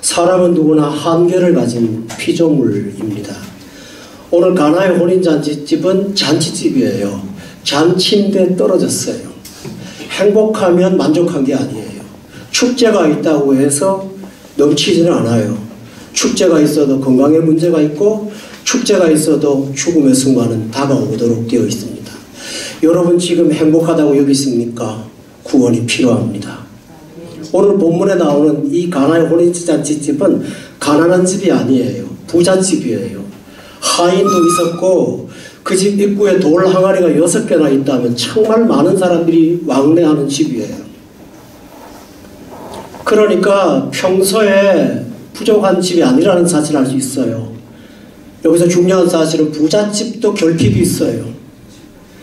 사람은 누구나 한계를 가진 피조물입니다. 오늘 가나의 혼인잔치집은 잔치집이에요. 잔치인데 떨어졌어요. 행복하면 만족한 게 아니에요. 축제가 있다고 해서 넘치지는 않아요. 축제가 있어도 건강에 문제가 있고 축제가 있어도 죽음의 순간은 다가오도록 되어 있습니다. 여러분 지금 행복하다고 여기십니까? 구원이 필요합니다. 오늘 본문에 나오는 이 가나의 혼인잔치집은 가난한 집이 아니에요. 부잣집이에요. 하인도 있었고 그 집 입구에 돌 항아리가 6개나 있다면 정말 많은 사람들이 왕래하는 집이에요. 그러니까 평소에 부족한 집이 아니라는 사실을 알 수 있어요. 여기서 중요한 사실은 부잣집도 결핍이 있어요.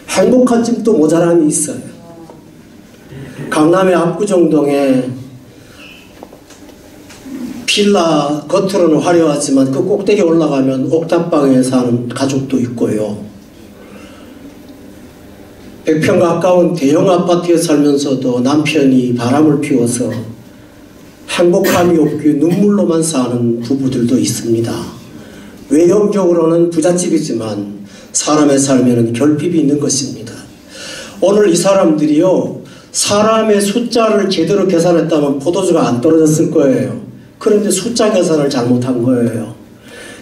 행복한 집도 모자람이 있어요. 강남의 압구정동에 빌라 겉으로는 화려하지만 그 꼭대기에 올라가면 옥탑방에 사는 가족도 있고요. 100평 가까운 대형 아파트에 살면서도 남편이 바람을 피워서 행복함이 없기 눈물로만 사는 부부들도 있습니다. 외형적으로는 부잣집이지만 사람의 삶에는 결핍이 있는 것입니다. 오늘 이 사람들이요, 사람의 숫자를 제대로 계산했다면 포도주가 안 떨어졌을 거예요. 그런데 숫자 계산을 잘못한 거예요.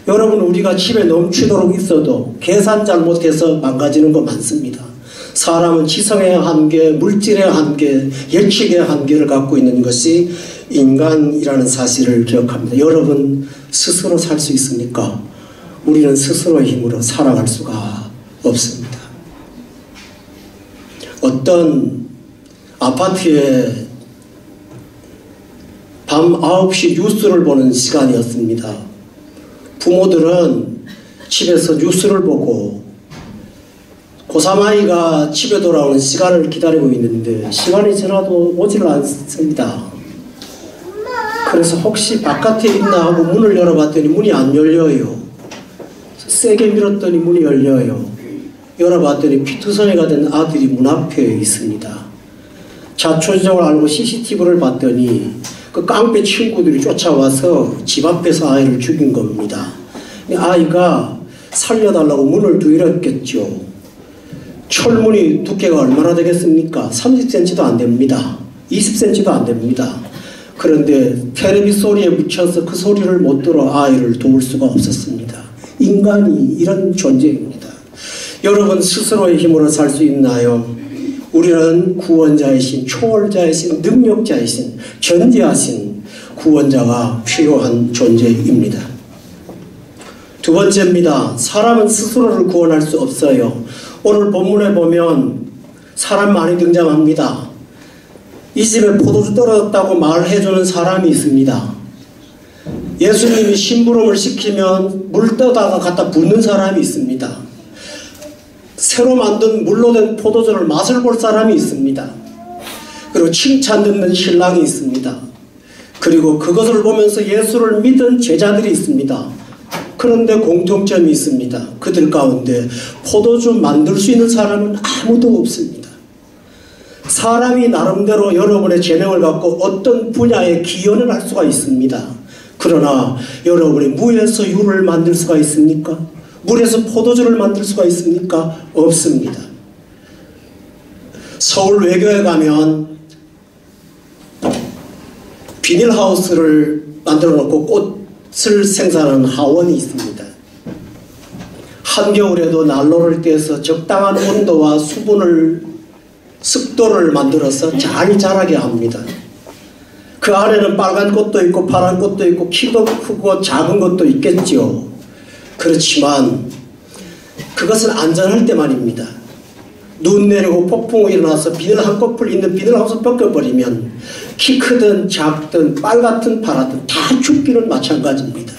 여러분, 우리가 집에 넘치도록 있어도 계산 잘못해서 망가지는 거 많습니다. 사람은 지성의 한계, 물질의 한계, 예측의 한계를 갖고 있는 것이 인간이라는 사실을 기억합니다. 여러분 스스로 살 수 있습니까? 우리는 스스로의 힘으로 살아갈 수가 없습니다. 어떤 아파트에 밤 9시 뉴스를 보는 시간이었습니다. 부모들은 집에서 뉴스를 보고 고3 아이가 집에 돌아오는 시간을 기다리고 있는데 시간이 지나도 오질 않습니다. 그래서 혹시 바깥에 있나 하고 문을 열어봤더니 문이 안 열려요. 세게 밀었더니 문이 열려요. 열어봤더니 피투성이가 된 아들이 문 앞에 있습니다. 자초지종을 알고 CCTV를 봤더니 그 깡패 친구들이 쫓아와서 집 앞에서 아이를 죽인 겁니다. 아이가 살려달라고 문을 두드렸겠죠. 철문이 두께가 얼마나 되겠습니까? 30cm도 안 됩니다. 20cm도 안 됩니다. 그런데 텔레비 소리에 묻혀서 그 소리를 못 들어 아이를 도울 수가 없었습니다. 인간이 이런 존재입니다. 여러분 스스로의 힘으로 살 수 있나요? 우리는 구원자이신, 초월자이신, 능력자이신, 전지하신 구원자가 필요한 존재입니다. 두 번째입니다. 사람은 스스로를 구원할 수 없어요. 오늘 본문에 보면 사람 많이 등장합니다. 이 집에 포도주 떨어졌다고 말해주는 사람이 있습니다. 예수님이 심부름을 시키면 물 떠다가 갖다 붓는 사람이 있습니다. 새로 만든 물로 된 포도주를 맛을 볼 사람이 있습니다. 그리고 칭찬 듣는 신랑이 있습니다. 그리고 그것을 보면서 예수를 믿은 제자들이 있습니다. 그런데 공통점이 있습니다. 그들 가운데 포도주 만들 수 있는 사람은 아무도 없습니다. 사람이 나름대로 여러분의 재능을 갖고 어떤 분야에 기여는 할 수가 있습니다. 그러나 여러분이 무에서 유를 만들 수가 있습니까? 물에서 포도주를 만들 수가 있습니까? 없습니다. 서울 외교에 가면 비닐하우스를 만들어 놓고 꽃을 생산하는 하원이 있습니다. 한겨울에도 난로를 떼서 적당한 온도와 수분을, 습도를 만들어서 잘 자라게 합니다. 그 안에는 빨간 꽃도 있고 파란 꽃도 있고 키도 크고 작은 것도 있겠죠. 그렇지만 그것은 안전할 때만입니다. 눈 내리고 폭풍이 일어나서 비닐 한 코풀 있는 비닐하우스 벗겨버리면 키 크든 작든 빨갛든 파랗든 다 죽기는 마찬가지입니다.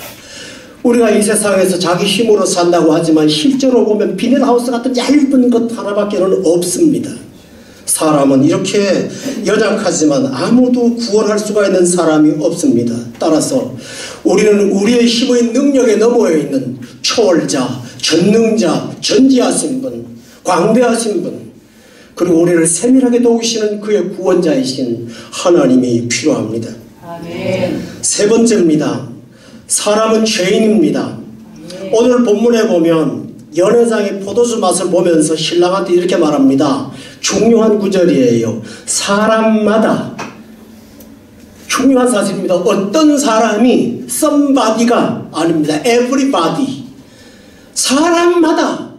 우리가 이 세상에서 자기 힘으로 산다고 하지만 실제로 보면 비닐하우스 같은 얇은 것 하나밖에는 없습니다. 사람은 이렇게 연약하지만 아무도 구원할 수가 있는 사람이 없습니다. 따라서 우리는 우리의 힘의 능력에 넘어야 있는 초월자, 전능자, 전지하신 분, 광대하신 분, 그리고 우리를 세밀하게 도우시는 그의 구원자이신 하나님이 필요합니다. 세 번째입니다. 사람은 죄인입니다. 오늘 본문에 보면 연회장이 포도주 맛을 보면서 신랑한테 이렇게 말합니다. 중요한 구절이에요. 사람마다, 중요한 사실입니다. 어떤 사람이 somebody가 아닙니다. everybody. 사람마다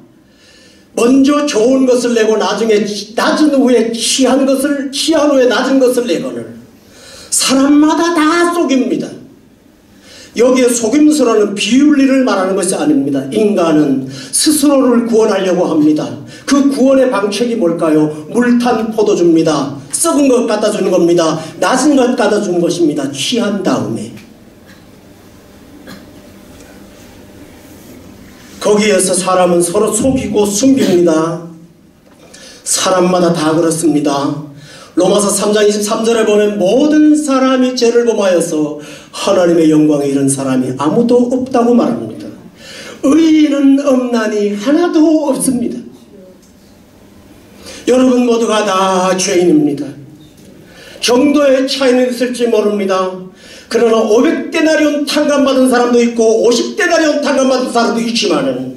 먼저 좋은 것을 내고 나중에 낮은 후에 취한 후에 낮은 것을 내거늘 사람마다 다 속입니다. 여기에 속임수라는 비윤리를 말하는 것이 아닙니다. 인간은 스스로를 구원하려고 합니다. 그 구원의 방책이 뭘까요? 물탄 포도주입니다. 썩은 것 갖다 주는 겁니다. 낮은 것 갖다 주는 것입니다. 취한 다음에. 거기에서 사람은 서로 속이고 숨깁니다. 사람마다 다 그렇습니다. 로마서 3장 23절에 보면 모든 사람이 죄를 범하여서 하나님의 영광에 이른 사람이 아무도 없다고 말합니다. 의인은 없나니 하나도 없습니다. 여러분 모두가 다 죄인입니다. 정도의 차이는 있을지 모릅니다. 그러나 500데나리온 탕감받은 사람도 있고 50데나리온 탕감받은 사람도 있지만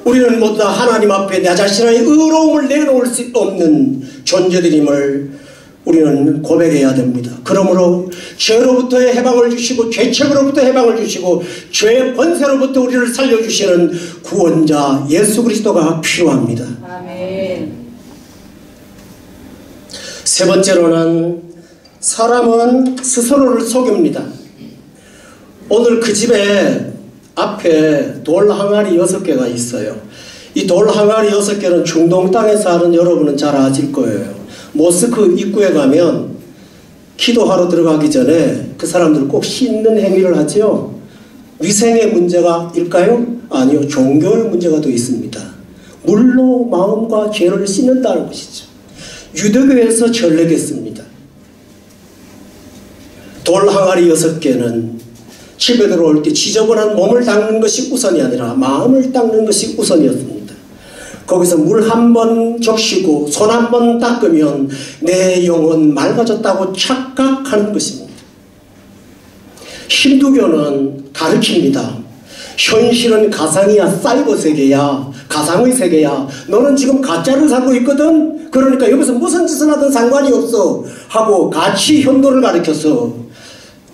우리는 모두 다 하나님 앞에 내 자신의 의로움을 내놓을 수 없는 존재들임을 우리는 고백해야 됩니다. 그러므로 죄로부터의 해방을 주시고 죄책으로부터 해방을 주시고 죄의 번세로부터 우리를 살려주시는 구원자 예수 그리스도가 필요합니다. 아멘. 세 번째로는 사람은 스스로를 속입니다. 오늘 그 집에 앞에 돌 항아리 6개가 있어요. 이 돌 항아리 6개는 중동 땅에 사는 여러분은 잘 아실 거예요. 모스크 입구에 가면 기도하러 들어가기 전에 그 사람들 꼭 씻는 행위를 하죠. 위생의 문제가 일까요? 아니요. 종교의 문제가 또 있습니다. 물로 마음과 죄를 씻는다는 것이죠. 유대교에서 전래됐습니다. 돌 항아리 6개는 집에 들어올 때 지저분한 몸을 닦는 것이 우선이 아니라 마음을 닦는 것이 우선이었습니다. 거기서 물 한 번 적시고 손 한 번 닦으면 내 영혼 맑아졌다고 착각하는 것입니다. 힌두교는 가르칩니다. 현실은 가상이야, 사이버 세계야, 가상의 세계야. 너는 지금 가짜를 살고 있거든. 그러니까 여기서 무슨 짓을 하든 상관이 없어 하고 가치 현도를 가르쳐서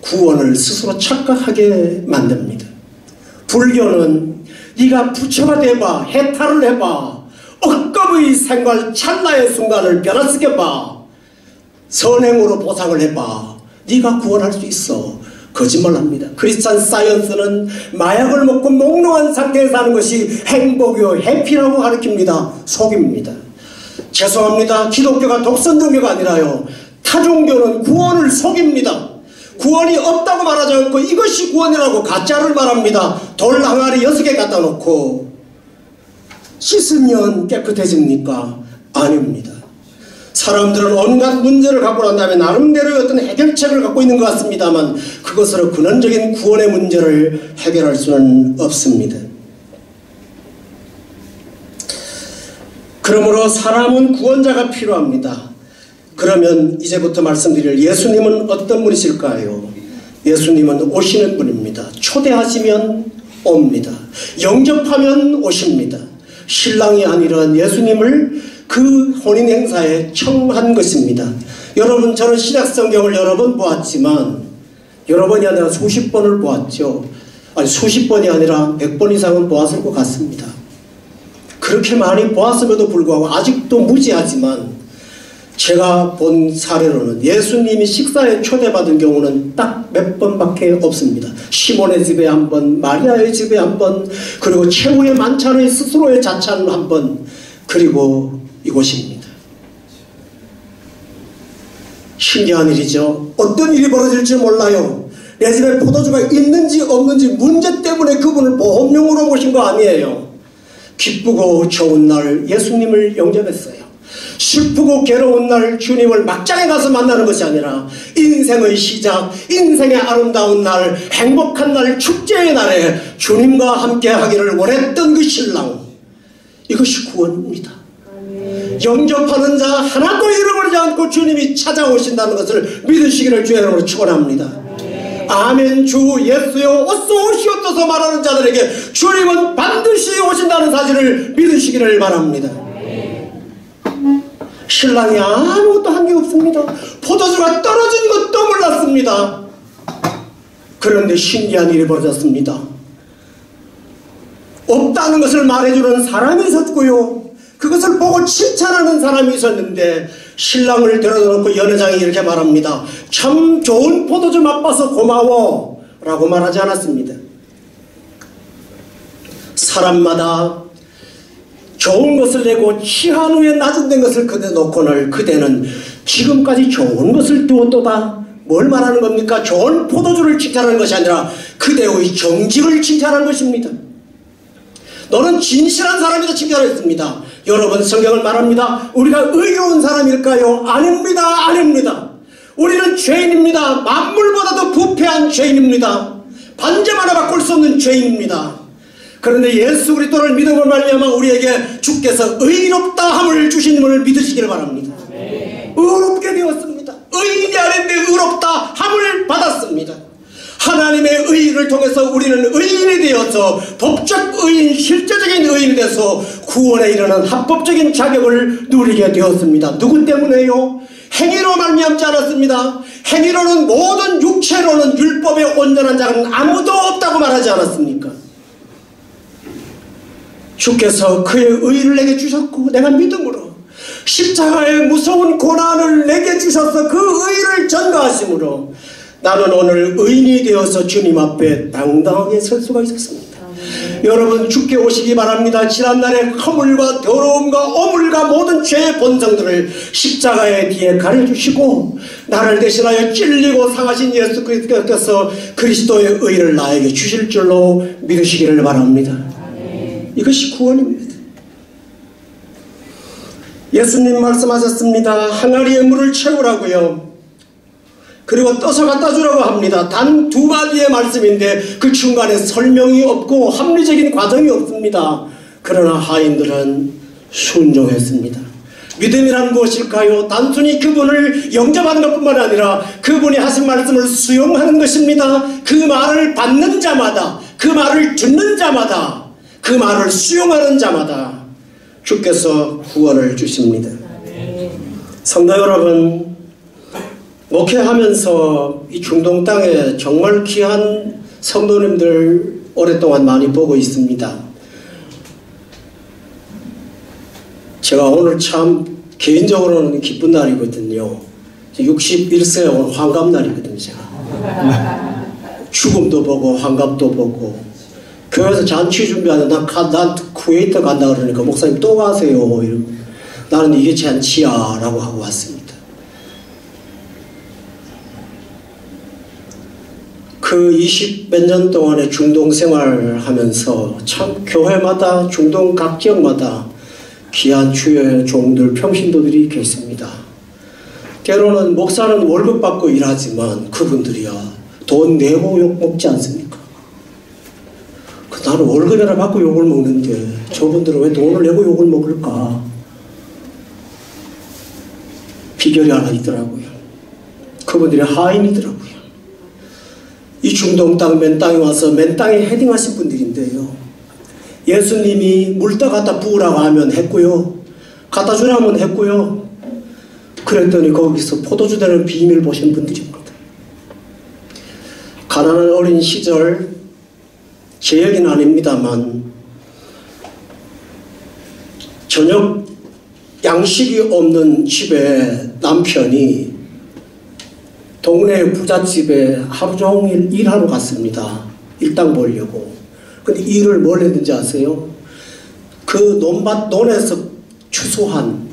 구원을 스스로 착각하게 만듭니다. 불교는 네가 부처가 돼봐, 해탈을 해봐, 억겁의 생활 찰나의 순간을 변화시켜봐, 선행으로 보상을 해봐, 네가 구원할 수 있어. 거짓말합니다. 크리스찬 사이언스는 마약을 먹고 몽롱한 상태에서 하는 것이 행복이요 해피라고 가르칩니다. 속입니다. 죄송합니다. 기독교가 독선 종교가 아니라요, 타종교는 구원을 속입니다. 구원이 없다고 말하지 않고 이것이 구원이라고 가짜를 말합니다. 돌 항아리 6개 갖다 놓고 씻으면 깨끗해집니까? 아닙니다. 사람들은 온갖 문제를 갖고 난 다음에 나름대로의 어떤 해결책을 갖고 있는 것 같습니다만 그것으로 근원적인 구원의 문제를 해결할 수는 없습니다. 그러므로 사람은 구원자가 필요합니다. 그러면 이제부터 말씀드릴 예수님은 어떤 분이실까요? 예수님은 오시는 분입니다. 초대하시면 옵니다. 영접하면 오십니다. 신랑이 아니라 예수님을 그 혼인 행사에 청한 것입니다. 여러분, 저는 신약성경을 여러 번 보았지만 여러 번이 아니라 수십 번을 보았죠. 아니 수십 번이 아니라 100번 이상은 보았을 것 같습니다. 그렇게 많이 보았음에도 불구하고 아직도 무지하지만 제가 본 사례로는 예수님이 식사에 초대받은 경우는 딱 몇 번밖에 없습니다. 시몬의 집에 한 번, 마리아의 집에 한 번, 그리고 최후의 만찬의 스스로의 자찬 한 번, 그리고 이곳입니다. 신기한 일이죠. 어떤 일이 벌어질지 몰라요. 내 집에 포도주가 있는지 없는지 문제 때문에 그분을 보험용으로 모신 거 아니에요. 기쁘고 좋은 날 예수님을 영접했어요. 슬프고 괴로운 날 주님을 막장에 가서 만나는 것이 아니라 인생의 시작, 인생의 아름다운 날, 행복한 날, 축제의 날에 주님과 함께 하기를 원했던 그 신랑, 이것이 구원입니다. 영접하는 자 하나도 잃어버리지 않고 주님이 찾아오신다는 것을 믿으시기를 주의 이름으로 축원합니다. 아멘. 주 예수여 어서 오시옵소서 말하는 자들에게 주님은 반드시 오신다는 사실을 믿으시기를 바랍니다. 신랑이 아무것도 한 게 없습니다. 포도주가 떨어진 것도 몰랐습니다. 그런데 신기한 일이 벌어졌습니다. 없다는 것을 말해주는 사람이 있었고요, 그것을 보고 칭찬하는 사람이 있었는데, 신랑을 데려다 놓고 연회장이 이렇게 말합니다. 참 좋은 포도주 맛봐서 고마워 라고 말하지 않았습니다. 사람마다 좋은 것을 내고 취한 후에 낮은 것을 그대 놓고는 그대는 지금까지 좋은 것을 두었도다. 뭘 말하는 겁니까? 좋은 포도주를 칭찬하는 것이 아니라 그대의 정직을 칭찬하는 것입니다. 너는 진실한 사람이다 칭찬했습니다. 여러분, 성경을 말합니다. 우리가 의로운 사람일까요? 아닙니다. 아닙니다. 우리는 죄인입니다. 만물보다도 부패한 죄인입니다. 반점 하나 바꿀 수 없는 죄인입니다. 그런데 예수 그리스도를 믿음으로 말미암아 우리에게 주께서 의롭다 함을 주시님을 믿으시기를 바랍니다. 의롭게 되었습니다. 의인이 아닌데 의롭다 함을 받았습니다. 하나님의 의를 통해서 우리는 의인이 되어서 법적 의인, 실제적인 의인이 돼서 구원에 이르는 합법적인 자격을 누리게 되었습니다. 누구 때문에요? 행위로 말미암지 않았습니다. 행위로는, 모든 육체로는 율법에 온전한 자는 아무도 없다고 말하지 않았습니까? 주께서 그의 의를 내게 주셨고, 내가 믿음으로 십자가의 무서운 고난을 내게 주셔서 그 의를 전가하심으로 나는 오늘 의인이 되어서 주님 앞에 당당하게 설 수가 있었습니다. 여러분, 주께 오시기 바랍니다. 지난날의 허물과 더러움과 오물과 모든 죄의 본성들을 십자가의 뒤에 가려주시고 나를 대신하여 찔리고 상하신 예수 그리스도께서 그리스도의 의를 나에게 주실 줄로 믿으시기를 바랍니다. 이것이 구원입니다. 예수님 말씀하셨습니다. 항아리에 물을 채우라고요. 그리고 떠서 갖다 주라고 합니다. 단 두 가지의 말씀인데 그 중간에 설명이 없고 합리적인 과정이 없습니다. 그러나 하인들은 순종했습니다. 믿음이란 무엇일까요? 단순히 그분을 영접하는 것뿐만 아니라 그분이 하신 말씀을 수용하는 것입니다. 그 말을 받는 자마다, 그 말을 듣는 자마다, 그 말을 수용하는 자마다 주께서 구원을 주십니다. 성도 여러분, 목회하면서 이 중동 땅에 정말 귀한 성도님들 오랫동안 많이 보고 있습니다. 제가 오늘 참 개인적으로는 기쁜 날이거든요. 61세 오늘 환갑날이거든요. 제가 죽음도 보고 환갑도 보고, 교회에서 잔치 준비하는데 난 쿠웨이트 간다 그러니까 목사님 또 가세요 이러고, 나는 이게 잔치야 라고 하고 왔습니다. 그 20몇 년 동안의 중동 생활을 하면서 참 교회마다, 중동 각 지역마다 귀한 주의 종들, 평신도들이 계십니다. 때로는 목사는 월급 받고 일하지만 그분들이야 돈 내고 욕 먹지 않습니까? 나는 월급이나 받고 욕을 먹는데 저분들은 왜 돈을 내고 욕을 먹을까? 비결이 하나 있더라고요. 그분들이 하인이더라고요. 이 중동 땅, 맨 땅에 와서 맨 땅에 헤딩하신 분들인데요. 예수님이 물다 갖다 부으라고 하면 했고요. 갖다 주라면 했고요. 그랬더니 거기서 포도주 되는 비밀 보신 분들입니다. 가난한 어린 시절, 제 얘기는 아닙니다만 저녁 양식이 없는 집에 남편이 동네 부잣집에 하루 종일 일하러 갔습니다. 일당 벌려고. 근데 일을 뭘 했는지 아세요? 그 논에서 추수한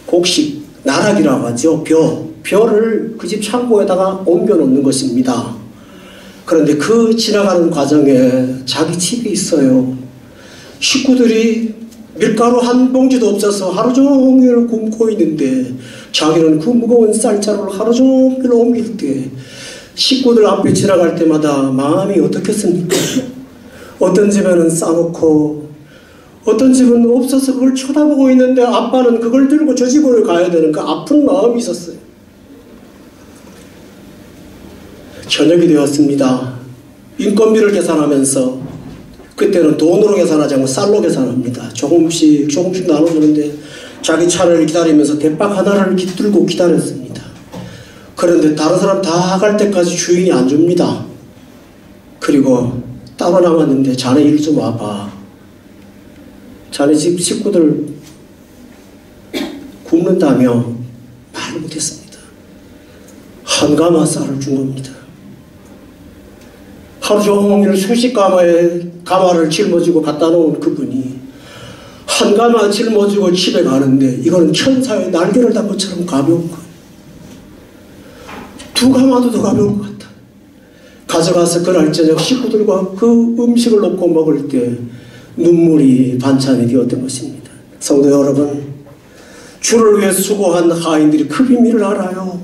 곡식, 나락이라고 하죠. 벼를 그 집 창고에다가 옮겨 놓는 것입니다. 그런데 그 지나가는 과정에 자기 집이 있어요. 식구들이 밀가루 한 봉지도 없어서 하루 종일 굶고 있는데 자기는 그 무거운 쌀자루를 하루 종일 옮길 때 식구들 앞에 지나갈 때마다 마음이 어떻겠습니까? 어떤 집에는 싸놓고 어떤 집은 없어서 그걸 쳐다보고 있는데 아빠는 그걸 들고 저 집으로 가야 되는 그 아픈 마음이 있었어요. 저녁이 되었습니다. 인건비를 계산하면서, 그때는 돈으로 계산하지 않고 쌀로 계산합니다. 조금씩 나눠주는데 자기 차를 기다리면서 대박 하나를 들고 기다렸습니다. 그런데 다른 사람 다 갈 때까지 주인이 안 줍니다. 그리고 따로 남았는데 자네 일 좀 와봐. 자네 집 식구들 굶는다며 말 못했습니다. 한 가마 쌀을 준 겁니다. 하루 종일 수십 가마를 짊어지고 갖다 놓은 그분이 한 가마 짊어지고 집에 가는데 이거는 천사의 날개를 단 것처럼 가벼운 거예요. 두 가마도 더 가벼운 것 같다. 가져가서 그날 저녁 식구들과 그 음식을 놓고 먹을 때 눈물이 반찬이 되었던 것입니다. 성도 여러분, 주를 위해 수고한 하인들이 그 비밀을 알아요.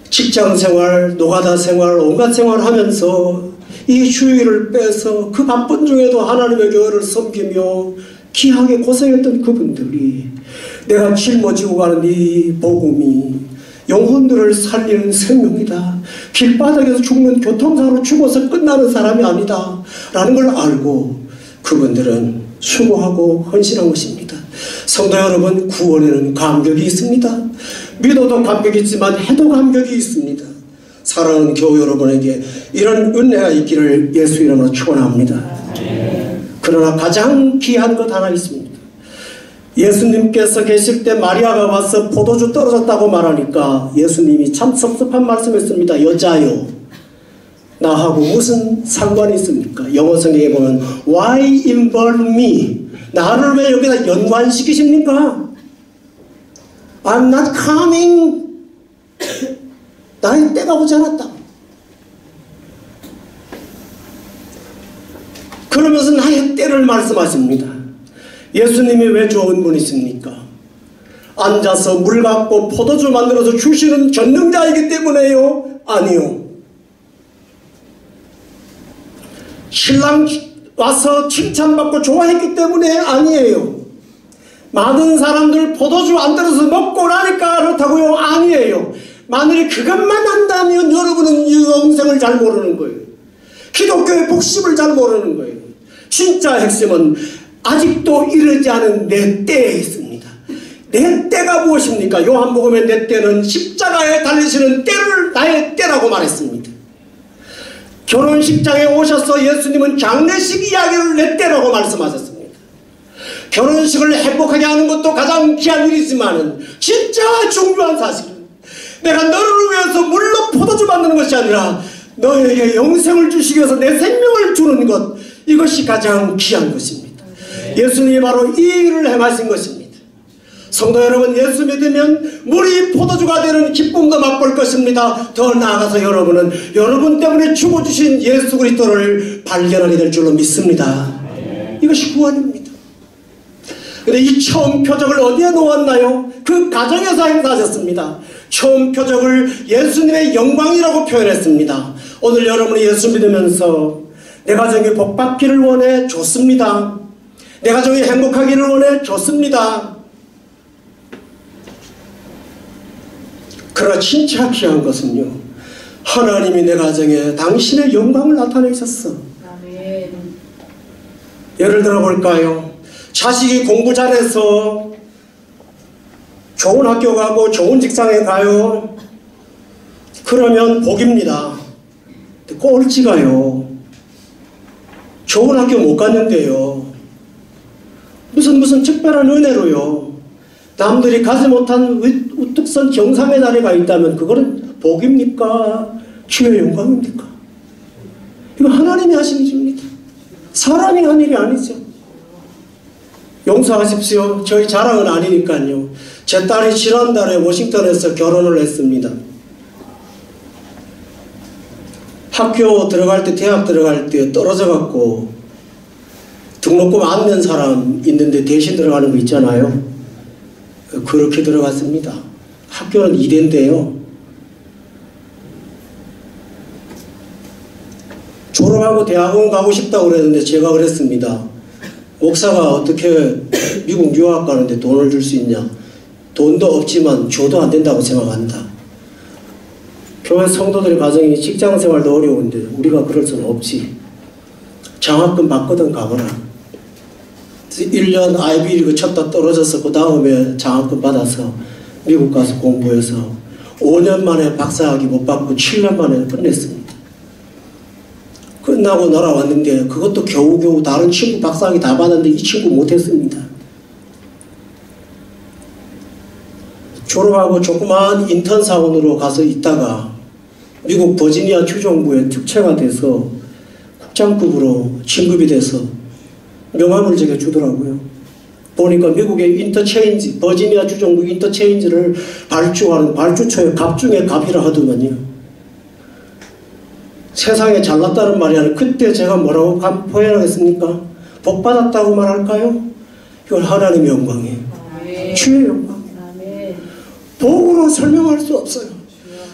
직장생활, 노가다 생활, 온갖 생활하면서 이 주일을 빼서 그 바쁜 중에도 하나님의 교회를 섬기며 귀하게 고생했던 그분들이 내가 짊어지고 가는 이 복음이 영혼들을 살리는 생명이다. 길바닥에서 죽는 교통사고로 죽어서 끝나는 사람이 아니다. 라는 걸 알고 그분들은 수고하고 헌신한 것입니다. 성도 여러분, 구원에는 감격이 있습니다. 믿어도 감격이 있지만 해도 감격이 있습니다. 사랑하는 교우 여러분에게 이런 은혜가 있기를 예수 이름으로 축원합니다. 그러나 가장 귀한 것 하나 있습니다. 예수님께서 계실 때 마리아가 와서 포도주 떨어졌다고 말하니까 예수님이 참 섭섭한 말씀했습니다. 여자요, 나하고 무슨 상관이 있습니까? 영어 성경에 보면 Why involve me? 나를 왜 여기다 연관시키십니까? I'm not coming. 나의 때가 오지 않았다. 그러면서 나의 때를 말씀하십니다. 예수님이 왜 좋은 분이십니까? 앉아서 물 갖고 포도주 만들어서 주시는 전능자이기 때문에요? 아니요. 신랑 와서 칭찬받고 좋아했기 때문에 아니에요. 많은 사람들 포도주 안 들어서 먹고 나니까 그렇다고요? 아니에요. 만일 그것만 한다면 여러분은 영생을 잘 모르는 거예요. 기독교의 복심을 잘 모르는 거예요. 진짜 핵심은 아직도 이르지 않은 내 때에 있습니다. 내 때가 무엇입니까? 요한복음의 내 때는 십자가에 달리시는 때를 나의 때라고 말했습니다. 결혼식장에 오셔서 예수님은 장례식 이야기를 내 때라고 말씀하셨습니다. 결혼식을 행복하게 하는 것도 가장 귀한 일이지만 진짜 중요한 사실은 내가 너를 위해서 물로 포도주 만드는 것이 아니라 너에게 영생을 주시기 위해서 내 생명을 주는 것, 이것이 가장 귀한 것입니다. 예수님이 바로 이 일을 행하신 것입니다. 성도 여러분, 예수 믿으면 물이 포도주가 되는 기쁨도 맛볼 것입니다. 더 나아가서 여러분은 여러분 때문에 죽어주신 예수 그리스도를 발견하게 될 줄로 믿습니다. 이것이 구원입니다. 근데 이 처음 표적을 어디에 놓았나요? 그 가정에서 행사하셨습니다. 처음 표적을 예수님의 영광이라고 표현했습니다. 오늘 여러분이 예수 믿으면서 내 가정이 복받기를 원해? 좋습니다. 내 가정이 행복하기를 원해? 좋습니다. 그러나 진짜 귀한 것은요, 하나님이 내 가정에 당신의 영광을 나타내셨어. 아멘. 예를 들어 볼까요? 자식이 공부 잘해서 좋은 학교 가고 좋은 직장에 가요. 그러면 복입니다. 꼴찌가요, 좋은 학교 못 갔는데요, 무슨 특별한 은혜로요 남들이 가지 못한 우뚝 선 경상의 자리가 있다면 그거는 복입니까? 주의 영광입니까? 이거 하나님이 하신 일입니다. 사람이 한 일이 아니죠. 용서하십시오. 저희 자랑은 아니니까요. 제 딸이 지난달에 워싱턴에서 결혼을 했습니다. 학교 들어갈 때, 대학 들어갈 때 떨어져 갖고 등록금 안 낸 사람 있는데 대신 들어가는 거 있잖아요. 그렇게 들어갔습니다. 학교는 이대인데요. 졸업하고 대학원 가고 싶다고 그랬는데 제가 그랬습니다. 목사가 어떻게 미국 유학 가는데 돈을 줄 수 있냐? 돈도 없지만 줘도 안 된다고 생각한다. 교회 성도들의 가정이 직장생활도 어려운데 우리가 그럴 수는 없지. 장학금 받거든 가거라. 1년 아이비리그 쳤다 떨어져서 그 다음에 장학금 받아서 미국 가서 공부해서 5년 만에 박사학위 못 받고 7년 만에 끝냈습니다. 끝나고 날아왔는데 그것도 겨우겨우 다른 친구 박사학위 다 받았는데 이 친구 못했습니다. 졸업하고 조그마한 인턴 사원으로 가서 있다가 미국 버지니아 주정부에 특채가 돼서 국장급으로 진급이 돼서 명함을 제게 주더라고요. 보니까 미국의 인터체인지, 버지니아 주정부 인터체인지를 발주하는 발주처의 갑 중에 갑이라 하더만요. 세상에 잘났다는 말이 아니라 그때 제가 뭐라고 포현하겠습니까? 복 받았다고 말할까요? 이건 하나님의 영광이에요. 주의 영광. 복으로 설명할 수 없어요.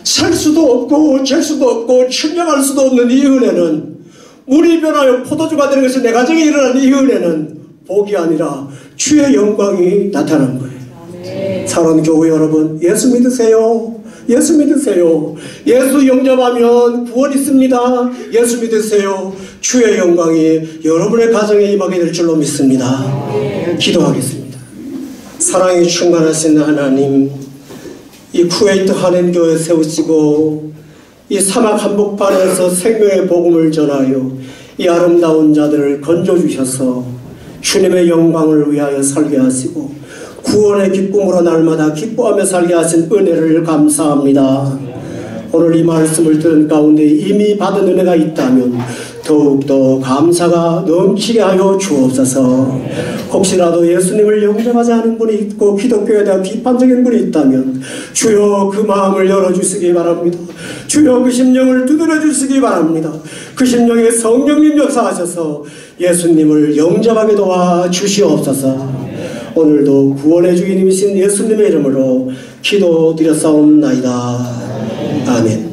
살 수도 없고 잴 수도 없고 측량할 수도 없는 이 은혜는, 물이 변하여 포도주가 되는 것이 내 가정에 일어난 이 은혜는 복이 아니라 주의 영광이 나타난 거예요. 사랑하는 교회 여러분, 예수 믿으세요. 예수 믿으세요. 예수 영접하면 구원 있습니다. 예수 믿으세요. 주의 영광이 여러분의 가정에 임하게 될 줄로 믿습니다. 기도하겠습니다. 사랑이 충만하신 하나님, 이 쿠웨이트 한인교회 세우시고 이 사막 한복판에서 생명의 복음을 전하여 이 아름다운 자들을 건져주셔서 주님의 영광을 위하여 살게 하시고 구원의 기쁨으로 날마다 기뻐하며 살게 하신 은혜를 감사합니다. 오늘 이 말씀을 들은 가운데 이미 받은 은혜가 있다면 더욱더 감사가 넘치게 하여 주옵소서. 혹시라도 예수님을 영접하지 않은 분이 있고 기독교에 대한 비판적인 분이 있다면 주여 그 마음을 열어주시기 바랍니다. 주여 그 심령을 두드려 주시기 바랍니다. 그 심령에 성령님 역사하셔서 예수님을 영접하게 도와 주시옵소서. 오늘도 구원의 주인님이신 예수님의 이름으로 기도드렸사옵나이다. 아멘.